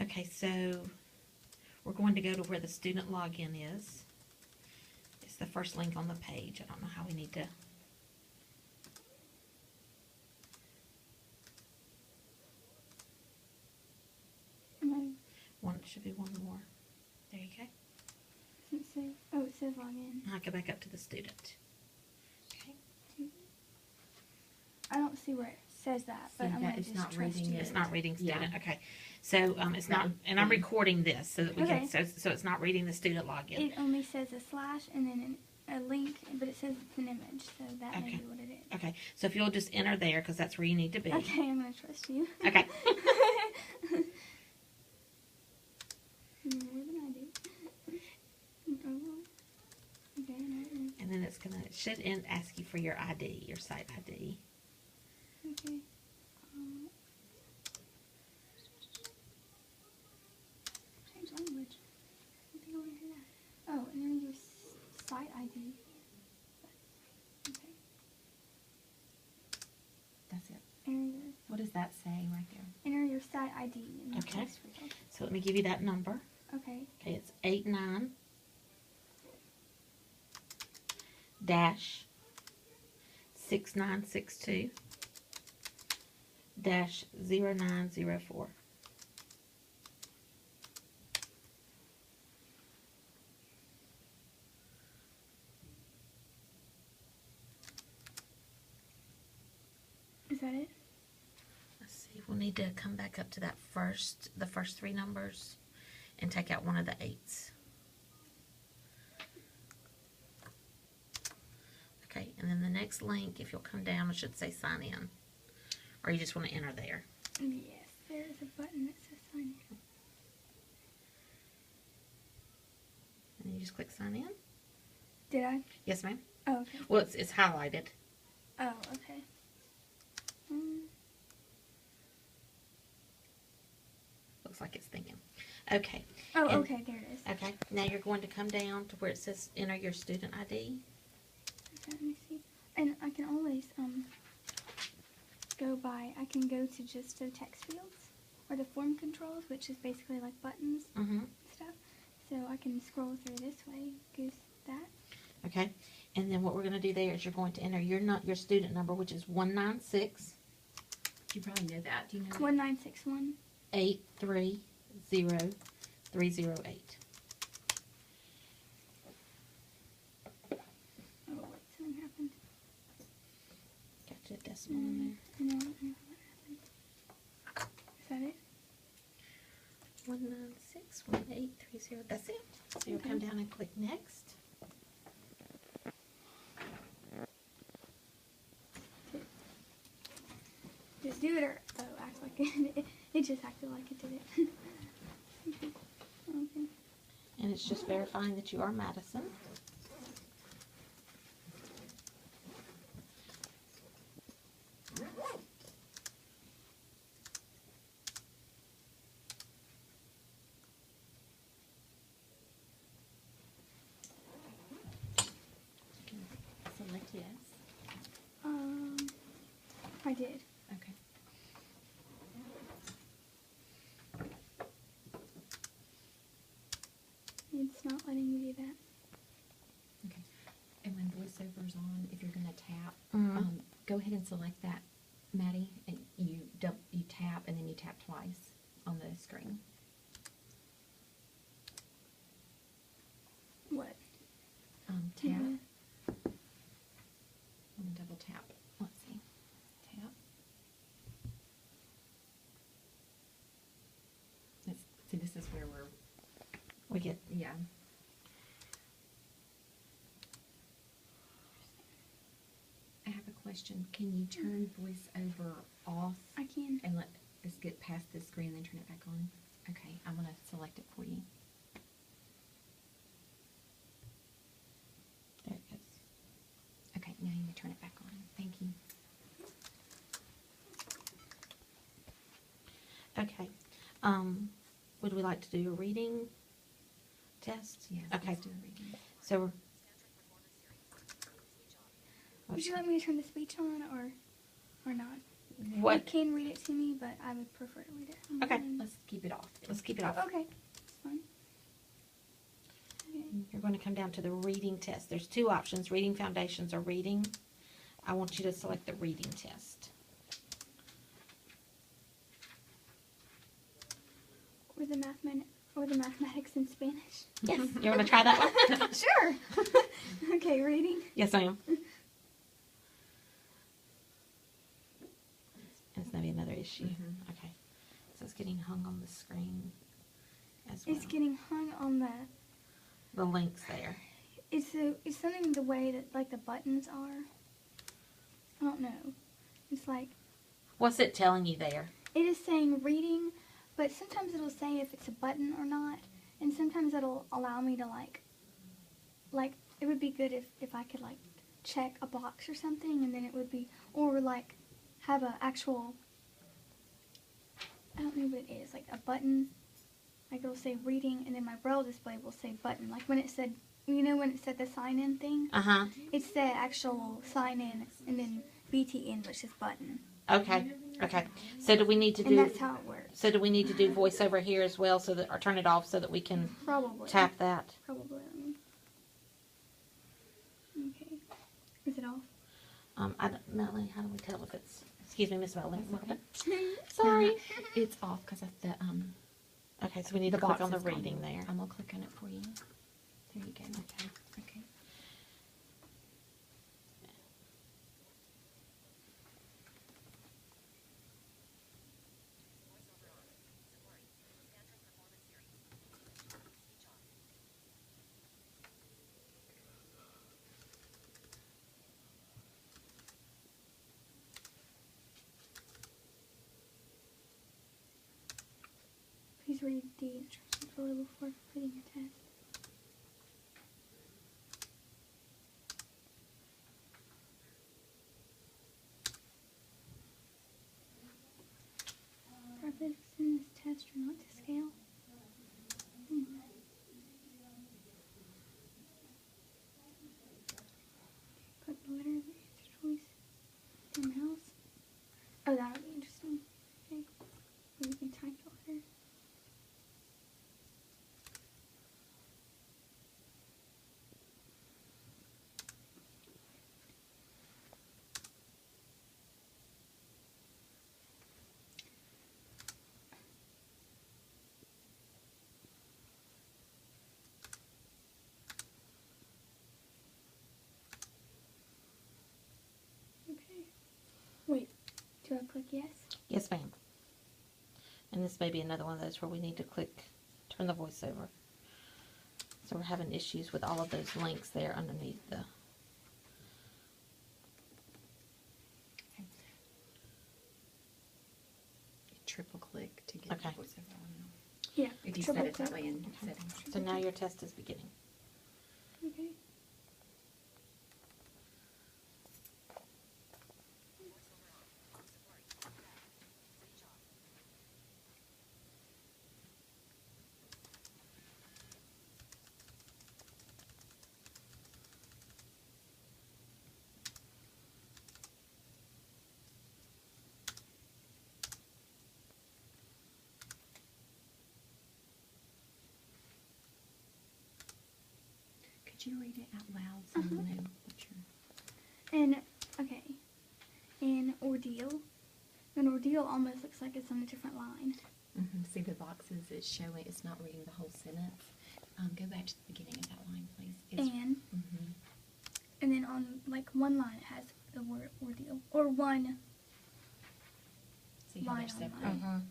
Okay, so we're going to go to where the student login is. It's the first link on the page. I don't know how we need to. One, it should be one more. There you go. Does it say? Oh, it says login. I'll go back up to the student. Okay. I don't see where it says that, but See I'm that gonna it's just not trust reading you. It's not reading Yeah. student. Okay. So it's not, and I'm recording this so that we Okay. can. So it's not reading the student login. It only says a slash and then a link, but it says it's an image, so that may Okay. be what it is. Okay. So if you'll just enter there because that's where you need to be. Okay, I'm gonna trust you. Okay. You know more than I do. Okay, And then it should ask you for your ID, your site ID. okay. Change language. I think I want to hear that. Oh, and then your site ID. Okay. That's it. Enter your, What does that say right there? enter your site ID in the Okay. text field. So let me give you that number. Okay. Okay, it's 89 dash 6962 dash 0904. Is that it? Let's see, we'll need to come back up to the first three numbers and take out one of the 8s. Okay, and then the next link, if you'll come down, it should say sign in. Or you just want to enter there. Yes, there is a button that says sign in. And then you just click sign in. Did I? Yes, ma'am. Oh, okay. Well, it's highlighted. Oh, okay. Looks like it's thinking. Okay. Oh, And- okay, there it is. Okay. Now you're going to come down to where it says enter your student ID. Okay, let me see. And I can always I can go to just the text fields or the form controls, which is basically like buttons Mm-hmm. and stuff. So I can scroll through this way, goes that. Okay. And then what we're going to do there is you're going to enter your student number, which is 196 You probably know that. Do you know? 1961. 830308. Oh, wait, something happened. Got your decimal in there. No, I don't know what happened. Is that it? 1961830. That's it. So you'll come down and click next. Just do it or act like it. It just acted like it did it. Okay. Okay. And it's just verifying that you are Madison. Select yes. I did. Okay. It's not letting me do that. Okay. And when voiceover's on, if you're going to tap, Mhm. go ahead and select that, Maddie, and you tap, and then you tap twice on the screen. What? Tap, Mhm. and then double tap. Let's see. Tap. See, this is where We get yeah. I have a question. Can you turn voiceover off I can. and let us get past this screen and then turn it back on? Okay, I'm going to select it for you. there it goes. Okay, now you may turn it back on. Thank you. Okay. Would we like to do a reading test? Yes, Okay. let's do a reading. So Would you like me to turn the speech on or not? You What? can read it to me, but I would prefer to read it. Okay. Let's keep it off. Let's keep it off. Okay. That's fine. Okay. You're going to come down to the reading test. There's two options, reading foundations or reading. I want you to select the reading test. Or the mathematics in Spanish. Yes. You want to try that one? Sure. Okay, reading. Yes, ma'am. It's going to be another issue. Mhm. Okay. So it's getting hung on the screen as well. It's getting hung on The links there. it's something the way that like the buttons are. I don't know. It's like What's it telling you there? it is saying reading, but sometimes it'll say if it's a button or not, and sometimes it'll allow me to like it would be good if I could like check a box or something, and then it would be, or like have a actual, I don't know what it is, like a button, like it'll say reading, and then my braille display will say button, like when it said, you know when it said the sign in thing, Uh-huh. it's the actual sign in, and then BTN, which is button, Okay. Okay. So do we need to and do that's how it works. so do we need to do voiceover here as well so that or turn it off so that we can Probably. tap that? Probably. Okay. Is it off? I don't, Melanie, how do we tell if it's excuse me, Miss Melanie. Sorry. It's off because of the Okay, so we need the to click box on the is gone. reading there. I'm gonna click on it for you. There you go. Okay. Okay. Please read the instructions below before completing your test. Graphics in this test are not to scale. Put the letter of the answer choice in the mouse. Oh, that would be interesting. Okay. Or you can type the letter. Okay. Wait, do I click yes? Yes, ma'am. And this may be another one of those where we need to click turn the voiceover. So we're having issues with all of those links there underneath the Triple click to get Okay. the voiceover on. Yeah. If you triple set it that click. way in settings. So now your test is beginning. Okay. Could you read it out loud so you know what you're... And okay, an ordeal. An ordeal almost looks like it's on a different line. See the boxes it's showing, it's not reading the whole sentence. Go back to the beginning of that line, please. And then on like one line it has the word ordeal, or one, See how they're line on separate? line.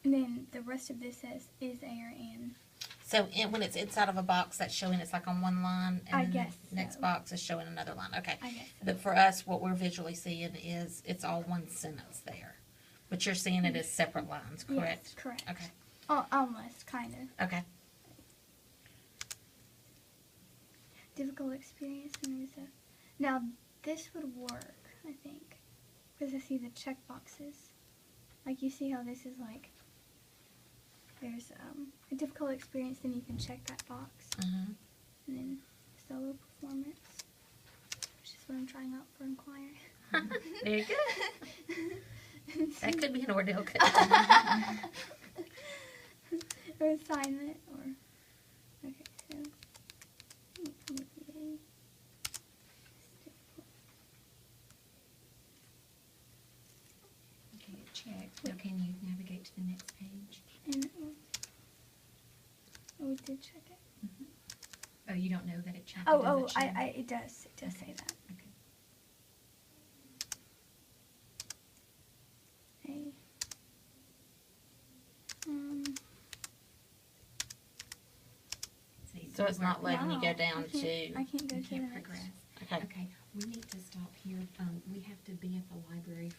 And then the rest of this says is air and. So when it's inside of a box, that's showing it's like on one line, and I then guess the next so. box is showing another line. Okay. I guess so. But for us, what we're visually seeing is it's all one sentence there. But you're seeing it as separate lines, correct? Yes, correct. Okay. Oh, almost, kind of. Okay. Difficult experience when there's a. Now this would work, I think, because I see the check boxes. Like you see how this is like. There's a difficult experience, then you can check that box, Mm-hmm. and then solo performance, which is what I'm trying out for Inquire. Very good. That could be an ordeal. Or assignment, or okay. So Okay, it checked. Now can you navigate to the next page? and we did check it. Oh, you don't know that it checked? Oh, It doesn't show? it does. It does say that. Okay. Hey. See, So it's not we're- letting you go down I can't, to. I can't go you to can't the next. progress. Okay. Okay, we need to stop here. We have to be at the library